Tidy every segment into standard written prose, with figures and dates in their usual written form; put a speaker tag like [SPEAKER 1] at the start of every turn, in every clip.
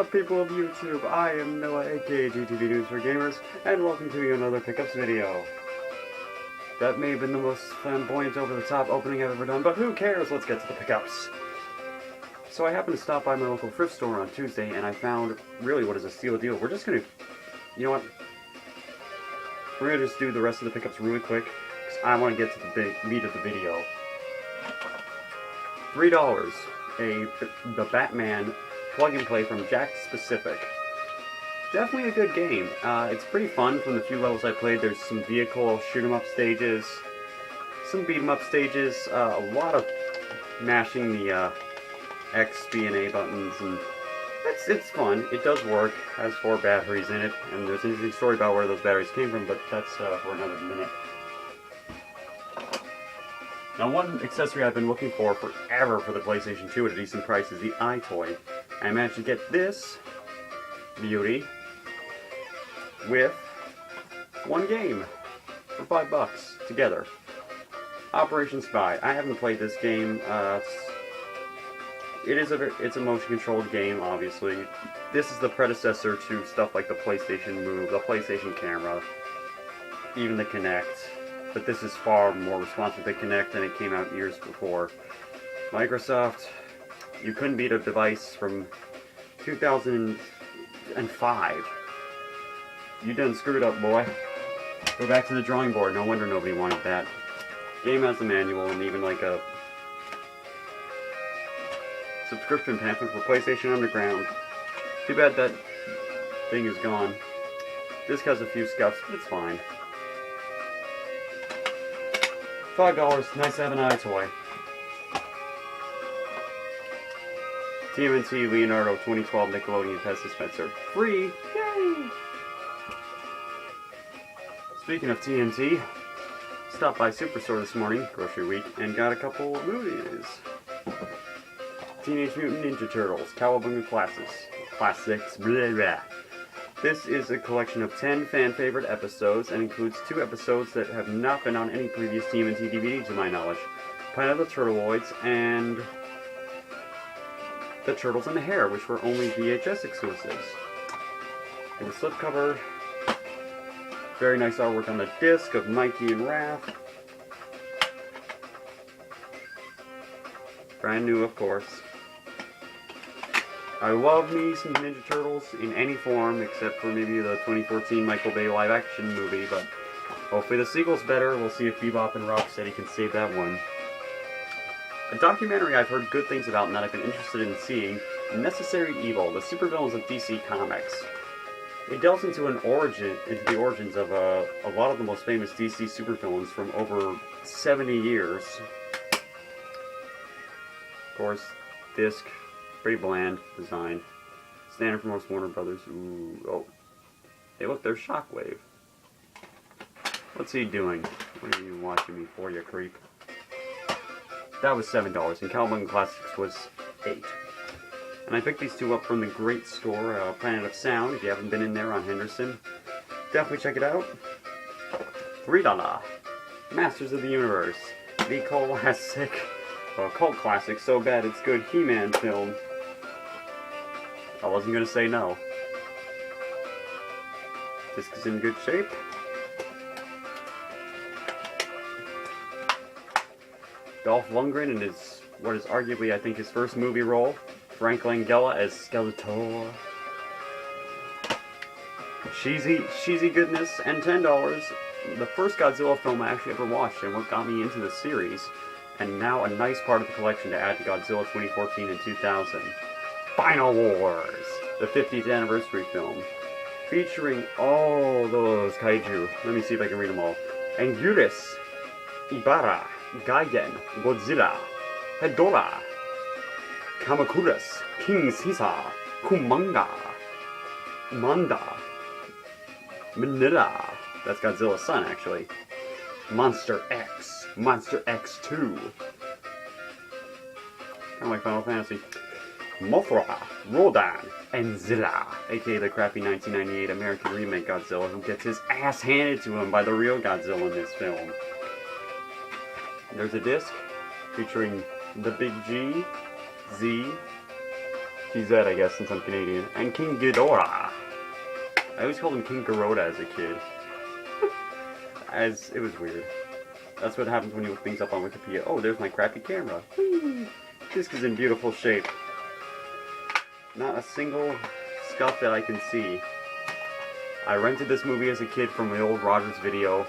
[SPEAKER 1] up, people of YouTube? I am Noah, aka GTV News for Gamers, and welcome to another pickups video. That may have been the most flamboyant, over-the-top opening I've ever done, but who cares? Let's get to the pickups. So I happened to stop by my local thrift store on Tuesday, and I found really what is a steal deal. We're just gonna, you know what? We're gonna just do the rest of the pickups really quick, because I want to get to the big meat of the video. $3. The Batman plug-and-play from Jack Specific. Definitely a good game. It's pretty fun from the few levels I played. There's some vehicle shoot-'em-up stages, some beat-'em-up stages, a lot of mashing the X, B, and A buttons, and it's fun. It does work. Has 4 batteries in it, and there's an interesting story about where those batteries came from, but that's for another minute. Now, one accessory I've been looking for forever for the PlayStation 2 at a decent price is the iToy. I managed to get this beauty with one game for $5 together. Operation Spy. I haven't played this game. It's a motion-controlled game, obviously. This is the predecessor to stuff like the PlayStation Move, the PlayStation Camera, even the Kinect. But this is far more responsive to Kinect, and it came out years before. Microsoft, you couldn't beat a device from 2005. You done screwed up, boy. Go back to the drawing board. No wonder nobody wanted that. Game has a manual and even like a subscription pamphlet for PlayStation Underground. Too bad that thing is gone. This has a few scuffs, but it's fine. $5, nice to have an iToy. TMNT Leonardo 2012 Nickelodeon Pest Dispenser. Free! Yay! Speaking of TNT, stopped by Superstore this morning, grocery week, and got a couple of movies. Teenage Mutant Ninja Turtles, Cowabunga Classics, blah blah. This is a collection of 10 fan-favorite episodes and includes 2 episodes that have not been on any previous TMNT DVD to my knowledge. Planet of the Turtleoids and The Turtles and the Hare, which were only VHS exclusives. And the slipcover, very nice artwork on the disc of Mikey and Raph. Brand new, of course. I love me some Ninja Turtles in any form, except for maybe the 2014 Michael Bay live-action movie, but hopefully the sequel's better. We'll see if Bebop and Rocksteady can save that one. A documentary I've heard good things about and that I've been interested in seeing, Necessary Evil, the supervillains of DC Comics. It delves into the origins of a lot of the most famous DC supervillains from over 70 years. Of course, disc. Pretty bland design. Standard for most Warner Brothers. Ooh, oh. Hey, look, there's Shockwave. What's he doing? What are you watching me for, you creep? That was $7, and Cowabunga Classics was $8. And I picked these 2 up from the great store, Planet of Sound. If you haven't been in there on Henderson, definitely check it out. $3. Masters of the Universe. The classic, cult classic, so bad it's good He-Man film. I wasn't going to say no. Disc is in good shape. Dolph Lundgren in what is arguably, I think, his first movie role. Frank Langella as Skeletor. Cheesy goodness. And $10. The first Godzilla film I actually ever watched and what got me into the series. And now a nice part of the collection to add to Godzilla 2014 and 2000. Final Wars, the 50th anniversary film, featuring all those kaiju. Let me see if I can read them all. Anguirus, Ibara, Gigan, Godzilla, Hedorah, Kamakuras, King Caesar, Kumanga, Manda, Manila, that's Godzilla's son actually, Monster X, Monster X2, kind of like Final Fantasy. Mothra, Rodan, and Zilla, aka the crappy 1998 American remake Godzilla, who gets his ass handed to him by the real Godzilla in this film. There's a disc featuring the Big G, Z, GZ, I guess, since I'm Canadian. And King Ghidorah. I always called him King Garoda as a kid. As it was weird. That's what happens when you look things up on Wikipedia. Oh, there's my crappy camera. Whee! Disc is in beautiful shape. Not a single scuff that I can see. I rented this movie as a kid from the old Rogers video.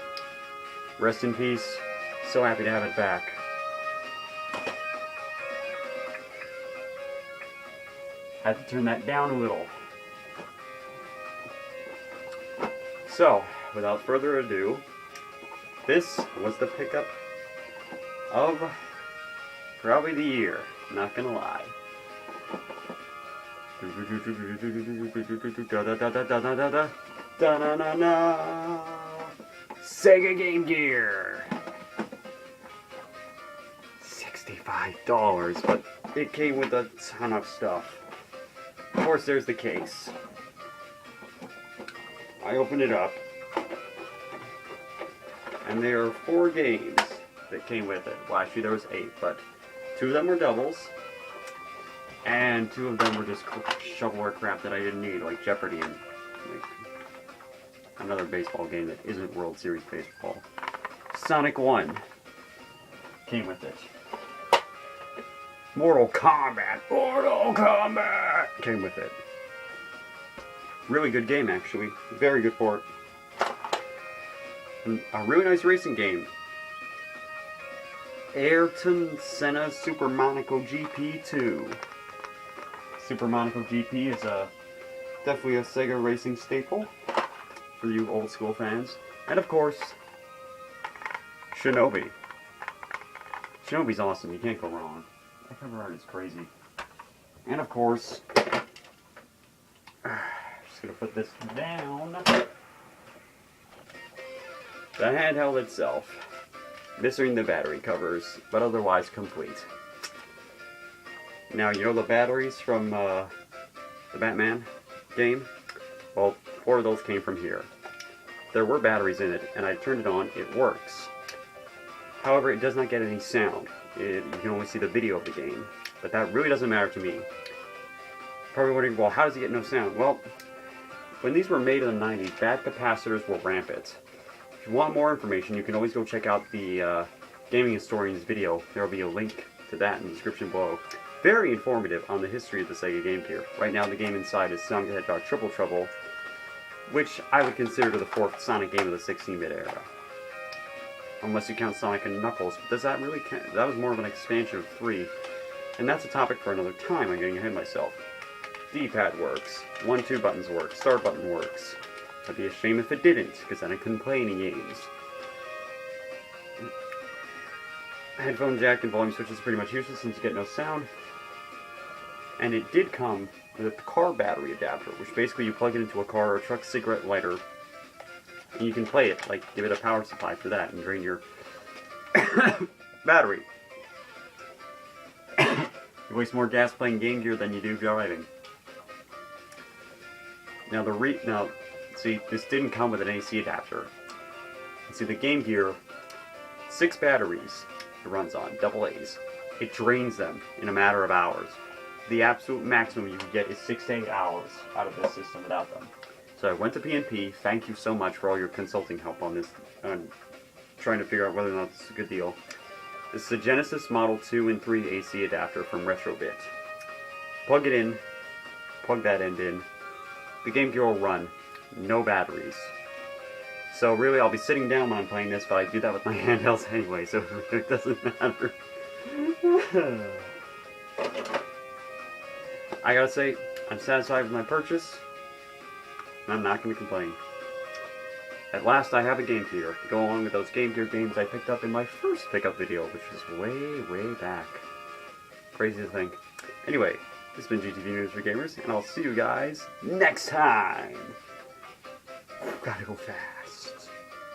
[SPEAKER 1] Rest in peace. So happy to have it back. Had to turn that down a little. So, without further ado, this was the pickup of probably the year, not gonna lie. Sega Game Gear! $65, but it came with a ton of stuff. Of course, there's the case. I opened it up, and there are 4 games that came with it. Well, actually there was 8, but 2 of them were doubles, and 2 of them were just shovelware crap that I didn't need, like Jeopardy and like another baseball game that isn't World Series baseball. Sonic 1 came with it. Mortal Kombat came with it. Really good game, actually. Very good port. And a really nice racing game. Ayrton Senna's Super Monaco GP 2. Super Monaco GP is definitely a Sega racing staple for you old school fans. And of course, Shinobi. Shinobi's awesome, you can't go wrong. That cover art is crazy. And of course, just gonna put this down. The handheld itself, missing the battery covers, but otherwise complete. Now, you know the batteries from the Batman game? Well, 4 of those came from here. There were batteries in it, and I turned it on, it works. However, it does not get any sound. You can only see the video of the game, but that really doesn't matter to me. Probably wondering, well, how does it get no sound? Well, when these were made in the 90s, bad capacitors were rampant. If you want more information, you can always go check out the Gaming Historian's video. There will be a link to that in the description below. Very informative on the history of the Sega Game Gear. Right now the game inside is Sonic the Hedgehog Triple Trouble, which I would consider the 4th Sonic game of the 16-bit era. Unless you count Sonic and Knuckles. But does that really count? That was more of an expansion of 3. And that's a topic for another time. I'm getting ahead of myself. D-pad works. 1-2 buttons work. Start button works. I'd be a shame if it didn't, because then I couldn't play any games. Headphone jack and volume switch is pretty much useless since you get no sound. And it did come with a car battery adapter, which basically you plug it into a car or a truck cigarette lighter, and you can play it, like give it a power supply for that and drain your battery. You waste more gas playing Game Gear than you do driving. Now see, this didn't come with an AC adapter. See, the Game Gear, 6 batteries it runs on, double A's. It drains them in a matter of hours. The absolute maximum you can get is 6 to 8 hours out of this system without them. So I went to PNP. Thank you so much for all your consulting help on this, trying to figure out whether or not this is a good deal. This is a Genesis Model 2 and 3 AC adapter from Retrobit. Plug it in, plug that end in. The Game Gear will run, no batteries. So really I'll be sitting down when I'm playing this, but I do that with my handhelds anyway, so it doesn't matter. I gotta say, I'm satisfied with my purchase, and I'm not going to complain. At last I have a Game Gear to go along with those Game Gear games I picked up in my first pickup video, which was way, way back. Crazy to think. Anyway, this has been GTV News for Gamers, and I'll see you guys next time! Gotta go fast.